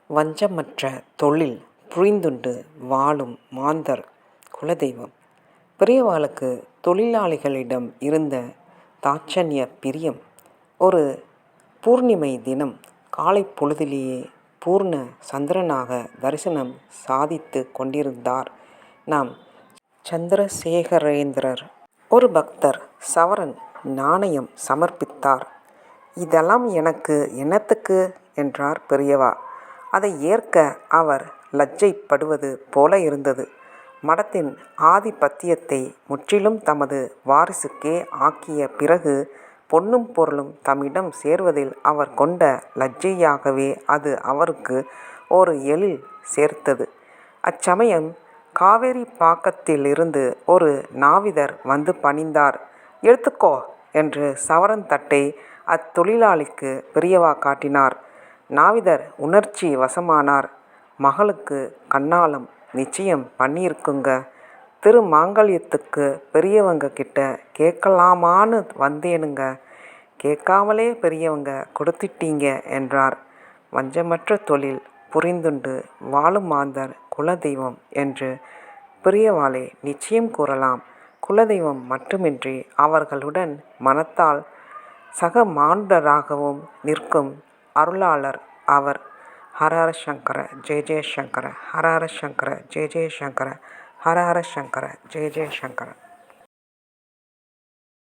வஞ்சமற்ற தொழில் புரிந்துண்டு வாழும் மாந்தர் குலதெய்வம். பெரியவாளுக்கு தொழிலாளிகளிடம் இருந்த தாட்சண்ய பிரியம். ஒரு பூர்ணிமை தினம் காலை பொழுதிலேயே பூர்ண சந்திரனாக தரிசனம் சாதித்து கொண்டிருந்தார் நாம் சந்திரசேகரேந்திரர். ஒரு பக்தர் சவரன் நாணயம் சமர்ப்பித்தார். "இதெல்லாம் எனக்கு என்னத்துக்கு?" என்றார் பெரியவா. அதை ஏற்க அவர் லஜ்ஜைப்படுவது போல இருந்தது. மடத்தின் ஆதிபத்தியத்தை முற்றிலும் தமது வாரிசுக்கே ஆக்கிய பிறகு பொன்னும் பொருளும் தம்மிடம் சேர்வதில் அவர் கொண்ட லஜ்ஜையாகவே அது அவருக்கு ஒரு எழில் சேர்த்தது. அச்சமயம் காவேரிப்பாக்கத்திலிருந்து ஒரு நாவிதர் வந்து பணிந்தார். "எடுத்துக்கோ" என்று சவரன் தட்டை அத்தொழிலாளிக்கு பெரியவா காட்டினார். நாவிதர் உணர்ச்சி வசமானார். "மகளுக்கு கண்ணாலம் நிச்சயம் பண்ணியிருக்குங்க. திருமாங்கல்யத்துக்கு பெரியவங்க கிட்ட கேட்கலாமான்னு வந்தேனுங்க. கேட்காமலே பெரியவங்க கொடுத்துட்டீங்க" என்றார். வஞ்சமற்ற தொழில் புரிந்துண்டு வாழும் மாந்தர் குலதெய்வம் என்று பெரியவாளே நிச்சயம் கூறலாம். குலதெய்வம் மட்டுமின்றி அவர்களுடன் மனத்தால் சகமானுடராகவும் நிற்கும் அருளாளர் அவர். ஹரஹர சங்கர ஜெய ஜெய சங்கர. ஹரஹர சங்கர ஜெய ஜெய சங்கர. ஹரஹர சங்கர ஜெய ஜெய சங்கர.